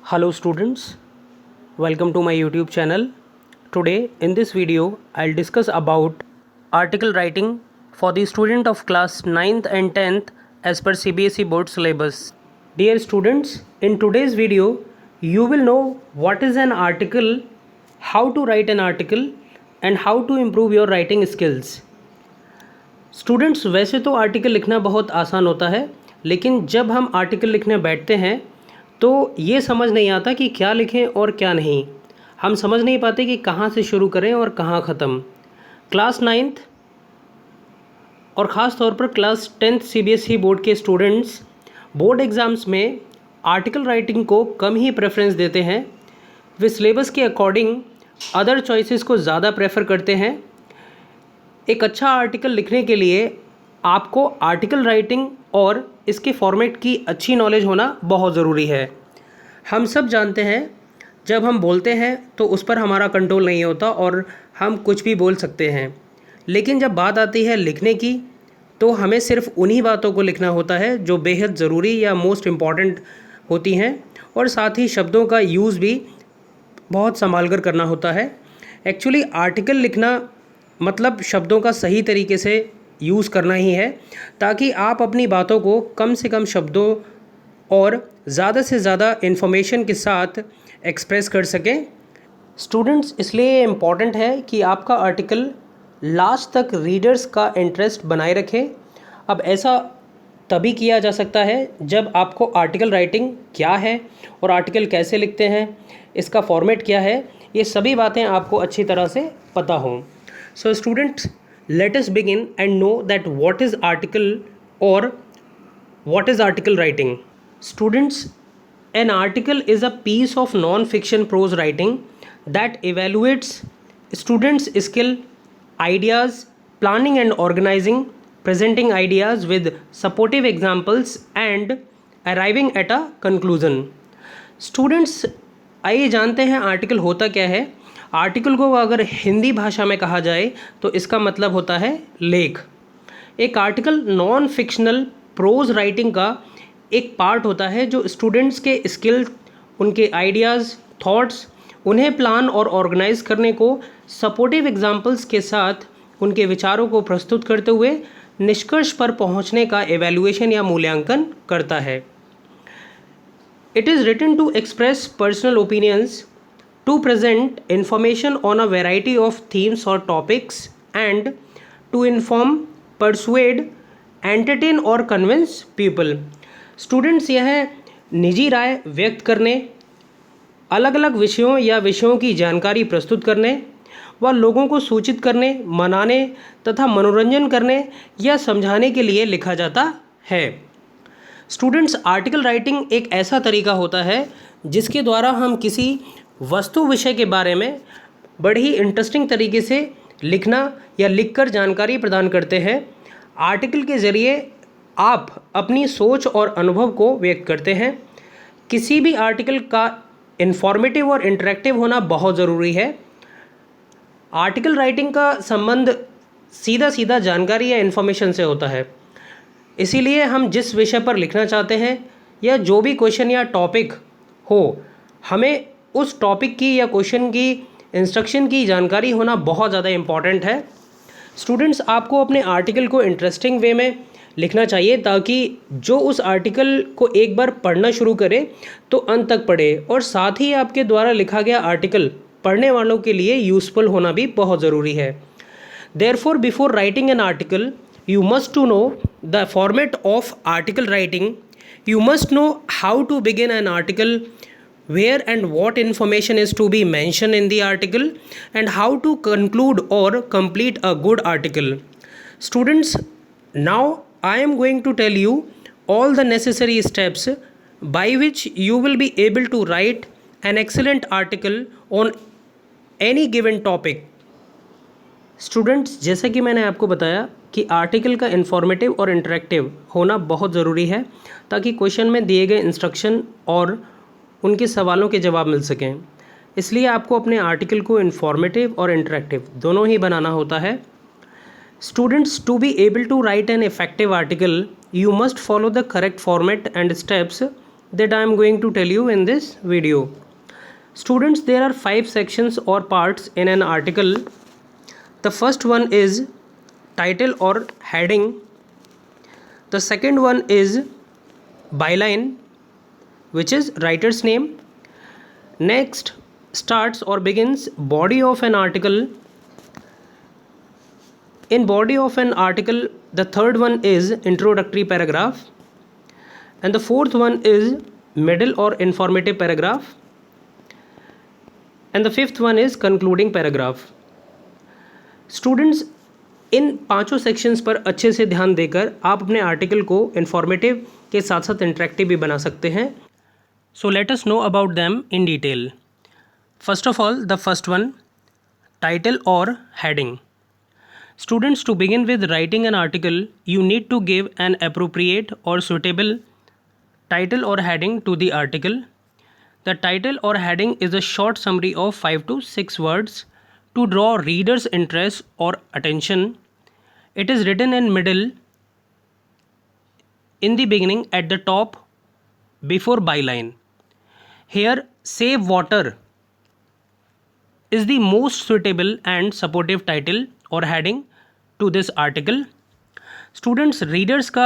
Hello students, welcome to my YouTube channel. Today in this video I'll discuss about article writing for the student of class 9th and 10th as per CBSE board syllabus. Dear students, in today's video you will know what is an article, how to write an article and how to improve your writing skills. Students वैसे तो article लिखना बहुत आसान होता है, लेकिन जब हम आर्टिकल लिखने बैठते हैं तो ये समझ नहीं आता कि क्या लिखें और क्या नहीं। हम समझ नहीं पाते कि कहाँ से शुरू करें और कहाँ ख़त्म। क्लास 9th और ख़ास तौर पर क्लास 10th CBSE बोर्ड के स्टूडेंट्स बोर्ड एग्ज़ाम्स में आर्टिकल राइटिंग को कम ही प्रेफरेंस देते हैं। वे सिलेबस के अकॉर्डिंग अदर चॉइसेस को ज़्यादा प्रेफर करते हैं। एक अच्छा आर्टिकल लिखने के लिए आपको आर्टिकल राइटिंग और इसके फॉर्मेट की अच्छी नॉलेज होना बहुत ज़रूरी है। हम सब जानते हैं जब हम बोलते हैं तो उस पर हमारा कंट्रोल नहीं होता और हम कुछ भी बोल सकते हैं, लेकिन जब बात आती है लिखने की तो हमें सिर्फ उन्हीं बातों को लिखना होता है जो बेहद ज़रूरी या मोस्ट इम्पॉर्टेंट होती हैं, और साथ ही शब्दों का यूज़ भी बहुत संभाल कर करना होता है। एक्चुअली आर्टिकल लिखना मतलब शब्दों का सही तरीके से यूज़ करना ही है, ताकि आप अपनी बातों को कम से कम शब्दों और ज़्यादा से ज़्यादा इन्फॉर्मेशन के साथ एक्सप्रेस कर सकें। स्टूडेंट्स, इसलिए इम्पॉर्टेंट है कि आपका आर्टिकल लास्ट तक रीडर्स का इंटरेस्ट बनाए रखे। अब ऐसा तभी किया जा सकता है जब आपको आर्टिकल राइटिंग क्या है और आर्टिकल कैसे लिखते हैं, इसका फॉर्मेट क्या है, ये सभी बातें आपको अच्छी तरह से पता हों। So students, let us begin and know that what is article or what is article writing. Students, an article is a piece of non-fiction prose writing that evaluates students' skill, ideas, planning and organizing, presenting ideas with supportive examples and arriving at a conclusion. Students, आइए जानते हैं article होता क्या है। Article को अगर हिंदी भाषा में कहा जाए तो इसका मतलब होता है लेख। एक article non fictional pros writing का एक पार्ट होता है जो स्टूडेंट्स के स्किल, उनके आइडियाज़, थॉट्स, उन्हें प्लान और ऑर्गेनाइज करने को सपोर्टिव एग्जांपल्स के साथ उनके विचारों को प्रस्तुत करते हुए निष्कर्ष पर पहुंचने का एवेल्युएशन या मूल्यांकन करता है। It is written to express personal opinions, to present information on a variety of themes or topics, and to inform, persuade, entertain और convince people. Students, यह निजी राय व्यक्त करने, अलग अलग विषयों या विषयों की जानकारी प्रस्तुत करने व लोगों को सूचित करने, मनाने तथा मनोरंजन करने या समझाने के लिए लिखा जाता है। स्टूडेंट्स, आर्टिकल राइटिंग एक ऐसा तरीका होता है जिसके द्वारा हम किसी वस्तु विषय के बारे में बड़ी ही इंटरेस्टिंग तरीके से लिखना या लिखकर जानकारी प्रदान करते हैं। आर्टिकल के ज़रिए आप अपनी सोच और अनुभव को व्यक्त करते हैं। किसी भी आर्टिकल का इन्फॉर्मेटिव और इंटरेक्टिव होना बहुत ज़रूरी है। आर्टिकल राइटिंग का संबंध सीधा सीधा जानकारी या इन्फॉर्मेशन से होता है। इसीलिए हम जिस विषय पर लिखना चाहते हैं या जो भी क्वेश्चन या टॉपिक हो, हमें उस टॉपिक की या क्वेश्चन की इंस्ट्रक्शन की जानकारी होना बहुत ज़्यादा इम्पॉर्टेंट है। स्टूडेंट्स, आपको अपने आर्टिकल को इंटरेस्टिंग वे में लिखना चाहिए ताकि जो उस आर्टिकल को एक बार पढ़ना शुरू करे तो अंत तक पढ़े, और साथ ही आपके द्वारा लिखा गया आर्टिकल पढ़ने वालों के लिए यूज़फुल होना भी बहुत ज़रूरी है। Therefore before writing an article you must to know the format of article writing. You must know how to begin an article, where and what information is to be mentioned in the article, and how to conclude or complete a good article. Students, now I am going to tell you all the necessary steps by which you will be able to write an excellent article on any given topic. Students, जैसा कि मैंने आपको बताया कि article का informative और interactive होना बहुत ज़रूरी है ताकि क्वेश्चन में दिए गए इंस्ट्रक्शन और उनके सवालों के जवाब मिल सकें। इसलिए आपको अपने आर्टिकल को इन्फॉर्मेटिव और इंटरेक्टिव दोनों ही बनाना होता है। Students, to be able to write an effective article, you must follow the correct format and steps that I am going to tell you in this video. Students, there are 5 sections or parts in an article. The first one is title or heading. The second one is byline, which is writer's name. Next starts or begins body of an article. In body of an article, the third one is introductory paragraph, and the fourth one is middle or informative paragraph, and the fifth one is concluding paragraph. Students, इन पांचों sections पर अच्छे से ध्यान देकर आप अपने article को इंफॉर्मेटिव के साथ साथ इंटरेक्टिव भी बना सकते हैं. So let us know about them in detail. First of all, the first one, title और heading. Students, to begin with writing an article, you need to give an appropriate or suitable title or heading to the article. The title or heading is a short summary of 5 to 6 words to draw readers' interest or attention. It is written in middle, in the beginning, at the top, before byline. Here, Save Water is the most suitable and supportive title और heading to this article. Students, readers का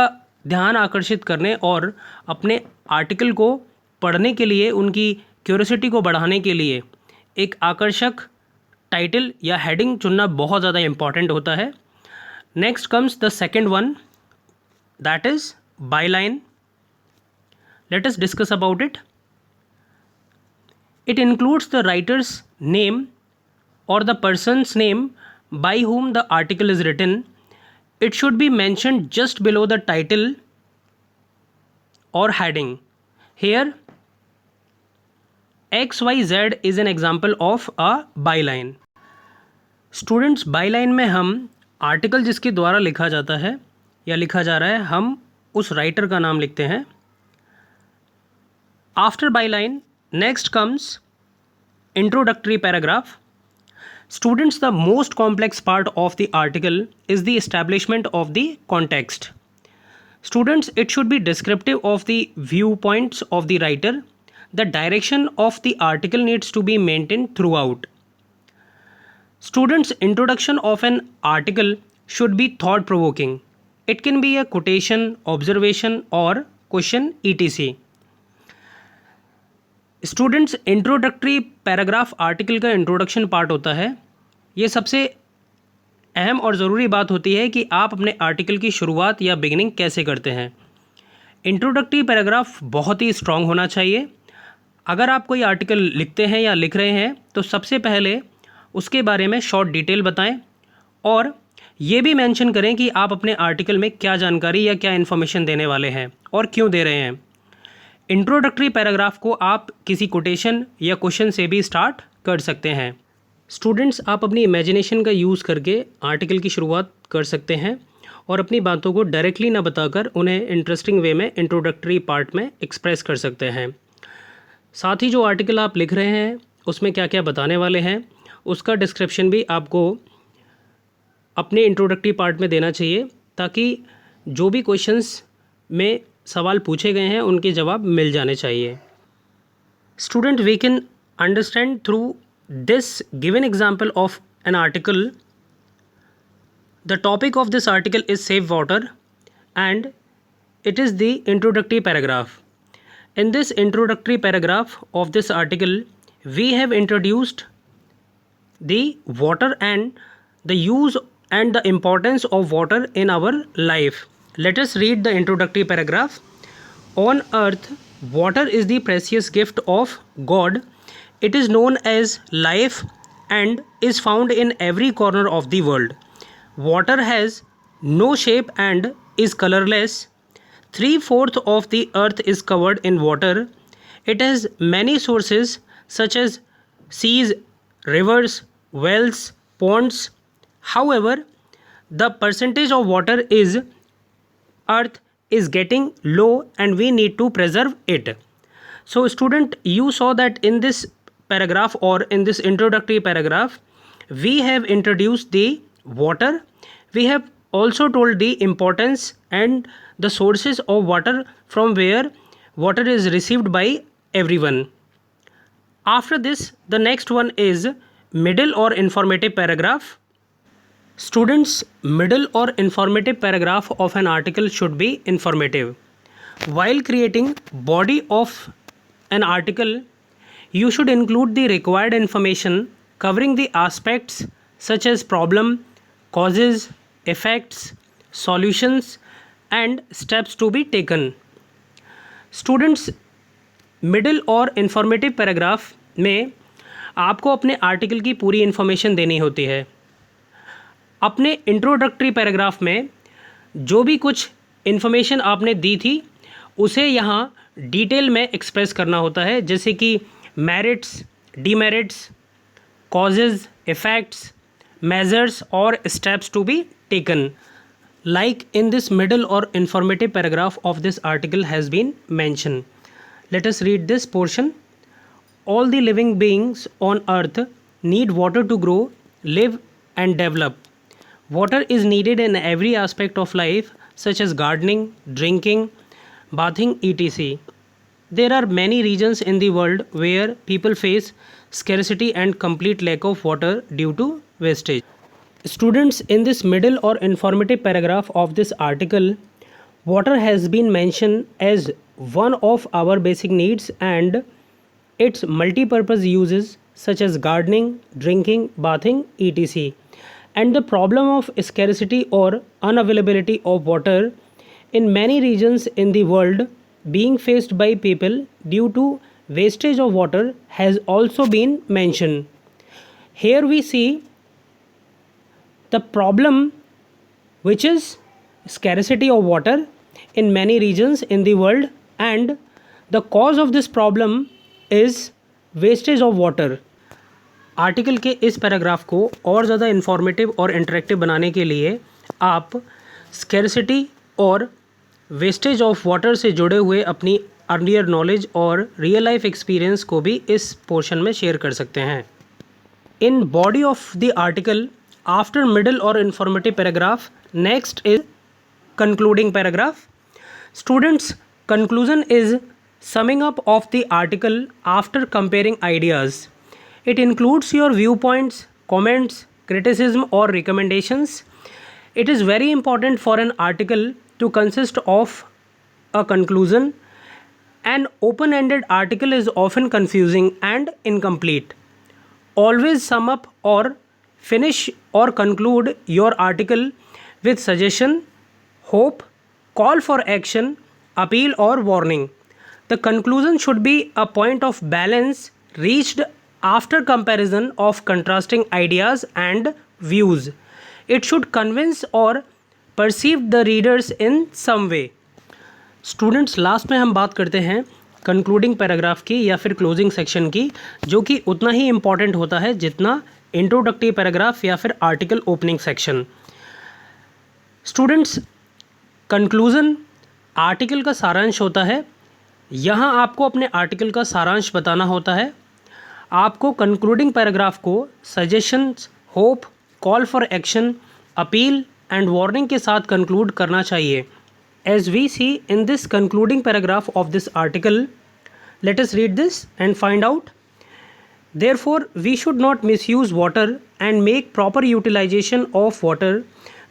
ध्यान आकर्षित करने और अपने article को पढ़ने के लिए उनकी क्यूरियोसिटी को बढ़ाने के लिए एक आकर्षक टाइटल या हेडिंग चुनना बहुत ज़्यादा इम्पॉर्टेंट होता है. Next comes the second one, that is byline. Let us discuss about it. It includes the writers name or the person's name by whom the article is written. It should be mentioned just below the title or heading. Here, XYZ is an example of a byline. Students, byline में हम article जिसके द्वारा लिखा जाता है या लिखा जा रहा है, हम उस राइटर का नाम लिखते हैं. After byline, next comes introductory paragraph. Students, the most complex part of the article is the establishment of the context. Students, it should be descriptive of the viewpoints of the writer. The direction of the article needs to be maintained throughout. Students, introduction of an article should be thought-provoking. It can be a quotation, observation or question etc. Students, introductory paragraph article का introduction part होता है. ये सबसे अहम और ज़रूरी बात होती है कि आप अपने आर्टिकल की शुरुआत या बिगिनिंग कैसे करते हैं. इंट्रोडक्टरी पैराग्राफ बहुत ही स्ट्रॉन्ग होना चाहिए. अगर आप कोई आर्टिकल लिखते हैं या लिख रहे हैं तो सबसे पहले उसके बारे में शॉर्ट डिटेल बताएं और ये भी मेंशन करें कि आप अपने आर्टिकल में क्या जानकारी या क्या इन्फॉर्मेशन देने वाले हैं और क्यों दे रहे हैं. इंट्रोडक्टरी पैराग्राफ को आप किसी कोटेशन या क्वेश्चन से भी स्टार्ट कर सकते हैं. स्टूडेंट्स, आप अपनी इमेजिनेशन का यूज़ करके आर्टिकल की शुरुआत कर सकते हैं और अपनी बातों को डायरेक्टली ना बताकर उन्हें इंटरेस्टिंग वे में इंट्रोडक्टरी पार्ट में एक्सप्रेस कर सकते हैं. साथ ही जो आर्टिकल आप लिख रहे हैं उसमें क्या क्या बताने वाले हैं उसका डिस्क्रिप्शन भी आपको अपने इंट्रोडक्टरी पार्ट में देना चाहिए ताकि जो भी क्वेश्चंस में सवाल पूछे गए हैं उनके जवाब मिल जाने चाहिए. Student, we can understand through this given example of an article. The topic of this article is save water and it is the introductory paragraph. In this introductory paragraph of this article, we have introduced the water and the use and the importance of water in our life. Let us read the introductory paragraph. On earth, water is the precious gift of God. It is known as life and is found in every corner of the world. Water has no shape and is colorless. 3/4 of the earth is covered in water. It has many sources such as seas, rivers, wells, ponds. However, the percentage of water is earth is getting low and we need to preserve it. So student, you saw that in this paragraph or in this introductory paragraph, we have introduced the water. We have also told the importance and the sources of water from where water is received by everyone. After this, the next one is middle or informative paragraph. Students, middle or informative paragraph of an article should be informative. While creating body of an article, you should include the required information covering the aspects such as problem, causes, effects, solutions, and steps to be taken. Students, middle और informative paragraph में आपको अपने article की पूरी information देनी होती है. अपने इंट्रोडक्टरी पैराग्राफ में जो भी कुछ इन्फॉर्मेशन आपने दी थी उसे यहाँ डिटेल में एक्सप्रेस करना होता है, जैसे कि merits, demerits, causes, effects, measures और steps to be taken. Like in this middle or informative paragraph of this article has been mentioned. Let us read this portion. All the living beings on earth need water to grow, live and develop. Water is needed in every aspect of life such as gardening, drinking, bathing, etc. There are many regions in the world where people face scarcity and complete lack of water due to wastage. Students, in this middle or informative paragraph of this article, water has been mentioned as one of our basic needs and its multi-purpose uses such as gardening, drinking, bathing, etc. And the problem of scarcity or unavailability of water in many regions in the world being faced by people due to wastage of water has also been mentioned. Here we see the problem which is scarcity of water in many regions in the world and the cause of this problem is wastage of water. Article के इस paragraph को और ज़्यादा informative और interactive बनाने के लिए आप स्कैरसिटी और वेस्टेज ऑफ वाटर से जुड़े हुए अपनी अर्लियर नॉलेज और रियल लाइफ एक्सपीरियंस को भी इस पोर्शन में शेयर कर सकते हैं. In body of the article, after middle or informative paragraph, next is concluding paragraph. Students, conclusion is summing up of the article after comparing ideas. It includes your viewpoints, comments, criticism or recommendations. It is very important for an article to consist of a conclusion. An open-ended article is often confusing and incomplete. Always sum up or finish or conclude your article with suggestion, hope, call for action, appeal or warning. The conclusion should be a point of balance reached after comparison of contrasting ideas and views. It should convince or perceive the readers in some way. Students, last में हम बात करते हैं concluding paragraph की या फिर closing section की, जो कि उतना ही इम्पॉर्टेंट होता है जितना इंट्रोडक्टिव पैराग्राफ या फिर article opening section. Students, conclusion article का सारांश होता है. यहाँ आपको अपने आर्टिकल का सारांश बताना होता है. आपको कंक्लूडिंग पैराग्राफ को suggestions, hope, call for action, appeal and warning के साथ कंक्लूड करना चाहिए. As we see in this concluding paragraph of this article, let us read this and find out. Therefore, we should not misuse water and make proper utilization of water.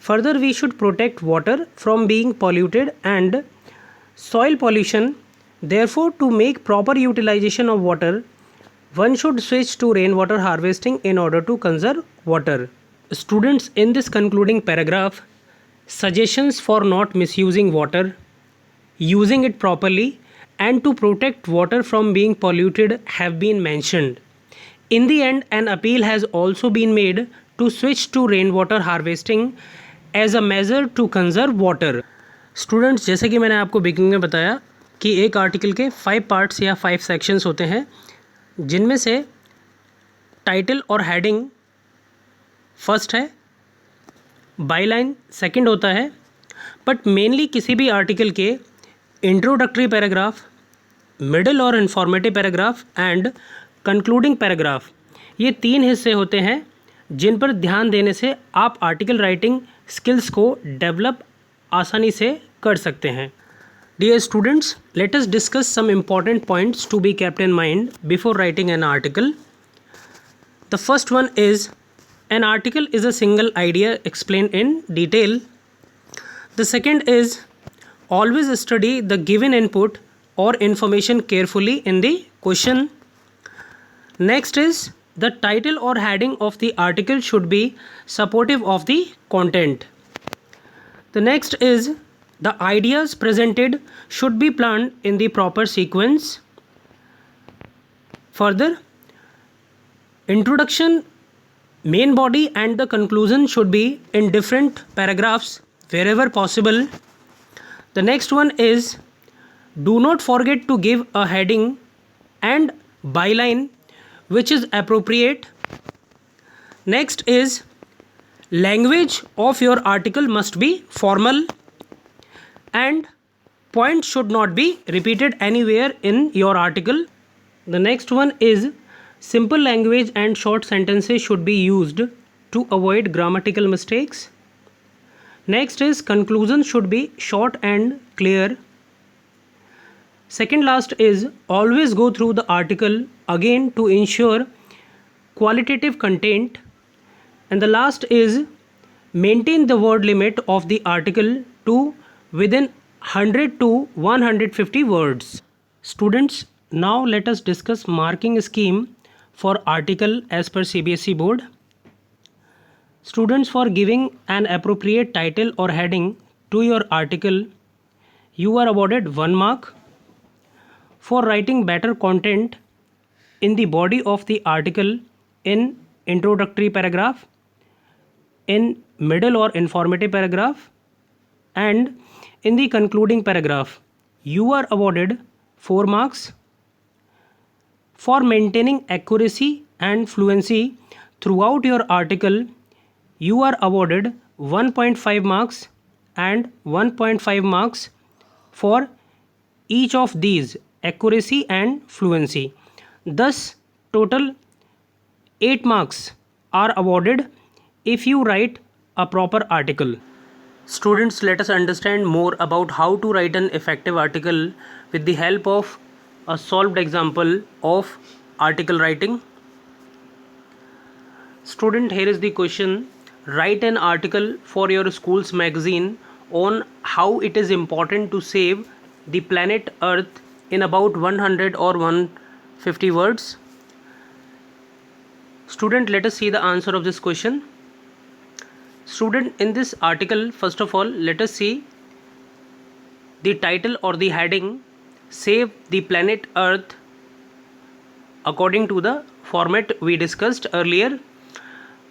Further, we should protect water from being polluted and soil pollution. Therefore, to make proper utilization of water, one should switch to rainwater harvesting in order to conserve water. Students, in this concluding paragraph, suggestions for not misusing water, using it properly, and to protect water from being polluted have been mentioned. In the end, an appeal has also been made to switch to rainwater harvesting as a measure to conserve water. Students, जैसे कि मैंने आपको beginning में बताया कि एक article के 5 parts या 5 सेक्शंस होते हैं, जिनमें से टाइटल और हेडिंग फर्स्ट है, बाईलाइन सेकंड होता है. बट मेनली किसी भी आर्टिकल के इंट्रोडक्टरी पैराग्राफ, मिडल और informative paragraph and concluding paragraph, ये 3 हिस्से होते हैं जिन पर ध्यान देने से आप आर्टिकल राइटिंग स्किल्स को डेवलप आसानी से कर सकते हैं. Dear students, let us discuss some important points to be kept in mind before writing an article. The first one is an article is a single idea explained in detail. The second is always study the given input or information carefully in the question. Next is the title or heading of the article should be supportive of the content. The next is the ideas presented should be planned in the proper sequence. Further, introduction, main body and the conclusion should be in different paragraphs wherever possible. The next one is do not forget to give a heading and byline which is appropriate. Next is language of your article must be formal and points should not be repeated anywhere in your article. The next one is simple language and short sentences should be used to avoid grammatical mistakes. Next is conclusion should be short and clear. Second last is always go through the article again to ensure qualitative content. And the last is maintain the word limit of the article to within 100 to 150 words. Students, now let us discuss marking scheme for article as per CBSE board. Students, for giving an appropriate title or heading to your article, you are awarded 1 mark. For writing better content in the body of the article in introductory paragraph, in middle or informative paragraph, and in the concluding paragraph, you are awarded 4 marks. For maintaining accuracy and fluency throughout your article, you are awarded 1.5 marks and 1.5 marks for each of these, accuracy and fluency. Thus, total 8 marks are awarded if you write a proper article. Students, let us understand more about how to write an effective article with the help of a solved example of article writing. Student, here is the question. Write an article for your school's magazine on how it is important to save the planet Earth in about 100 or 150 words. Student, let us see the answer of this question. Student, in this article, first of all, let us see the title or the heading, Save the Planet Earth, according to the format we discussed earlier.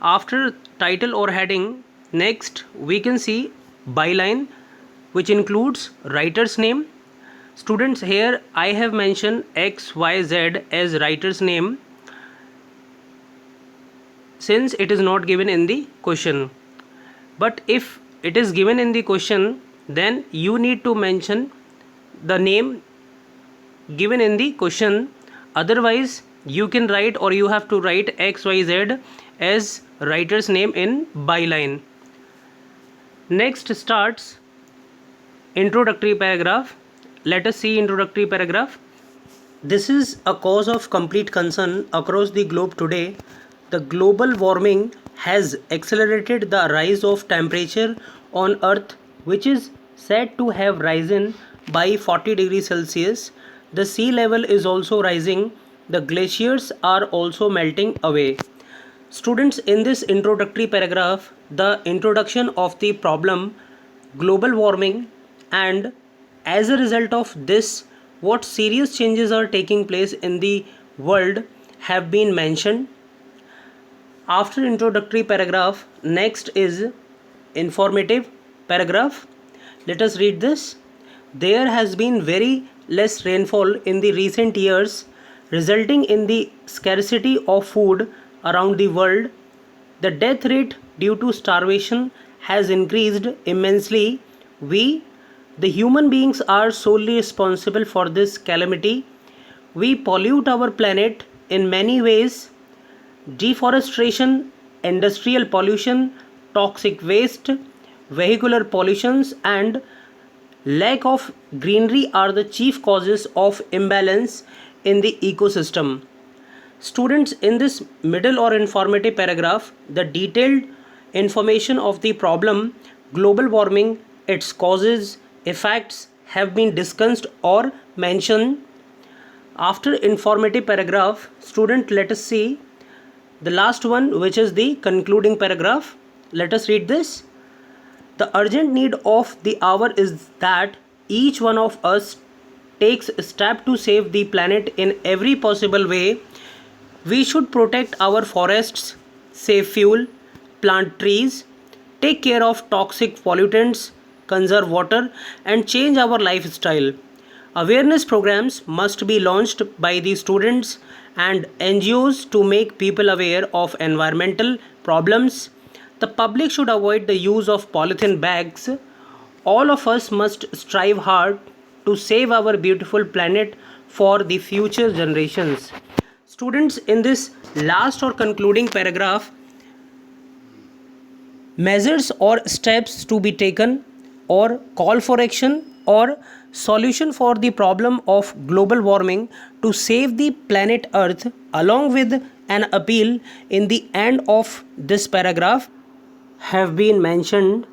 After title or heading, next we can see byline, which includes writer's name. Students, here I have mentioned XYZ as writer's name since it is not given in the question. But if it is given in the question, then you need to mention the name given in the question. Otherwise, you can write or you have to write XYZ as writer's name in byline. Next starts introductory paragraph. Let us see introductory paragraph. This is a cause of complete concern across the globe today. The global warming has accelerated the rise of temperature on Earth, which is said to have risen by 40 degrees Celsius. The sea level is also rising. The glaciers are also melting away. Students, in this introductory paragraph, the introduction of the problem global warming and as a result of this what serious changes are taking place in the world have been mentioned. After introductory paragraph, next is informative paragraph. Let us read this. There has been very less rainfall in the recent years, resulting in the scarcity of food around the world. The death rate due to starvation has increased immensely. We, the human beings, are solely responsible for this calamity. We pollute our planet in many ways. Deforestation, industrial pollution, toxic waste, vehicular pollutions, and lack of greenery are the chief causes of imbalance in the ecosystem. Students, in this middle or informative paragraph, the detailed information of the problem global warming, its causes, effects have been discussed or mentioned. After informative paragraph, student, let us see the last one, which is the concluding paragraph. Let us read this. The urgent need of the hour is that each one of us takes a step to save the planet in every possible way. We should protect our forests, save fuel, plant trees, take care of toxic pollutants, conserve water, and change our lifestyle. Awareness programs must be launched by the students and NGOs to make people aware of environmental problems. The public should avoid the use of polythene bags. All of us must strive hard to save our beautiful planet for the future generations. Students, in this last or concluding paragraph, measures or steps to be taken or call for action or solution for the problem of global warming to save the planet Earth, along with an appeal in the end of this paragraph, have been mentioned.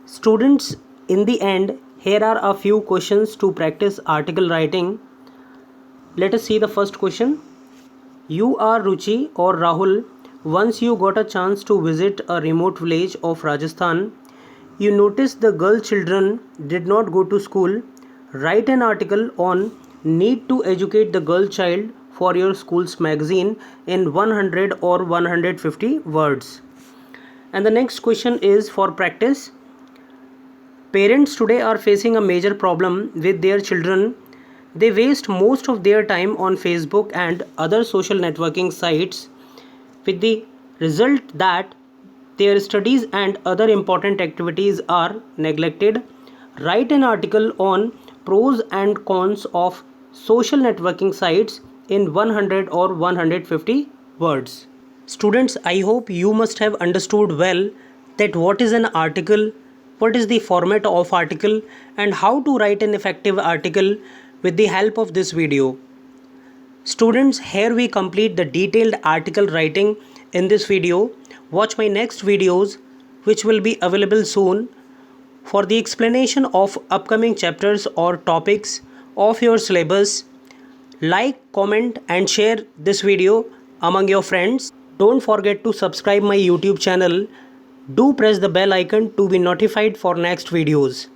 Students, in the end, here are a few questions to practice article writing. Let us see the first question. You are Ruchi or Rahul. Once you got a chance to visit a remote village of Rajasthan, you noticed the girl children did not go to school. Write an article on need to educate the girl child for your school's magazine in 100 or 150 words. And the next question is for practice. Parents today are facing a major problem with their children. They waste most of their time on Facebook and other social networking sites, with the result that their studies and other important activities are neglected. Write an article on pros and cons of social networking sites in 100 or 150 words. Students, I hope you must have understood well that what is an article, what is the format of article, and how to write an effective article with the help of this video. Students, here we complete the detailed article writing in this video. Watch my next videos, which will be available soon, for the explanation of upcoming chapters or topics of your syllabus. Like, comment and share this video among your friends. Don't forget to subscribe my YouTube channel. Do press the bell icon to be notified for next videos.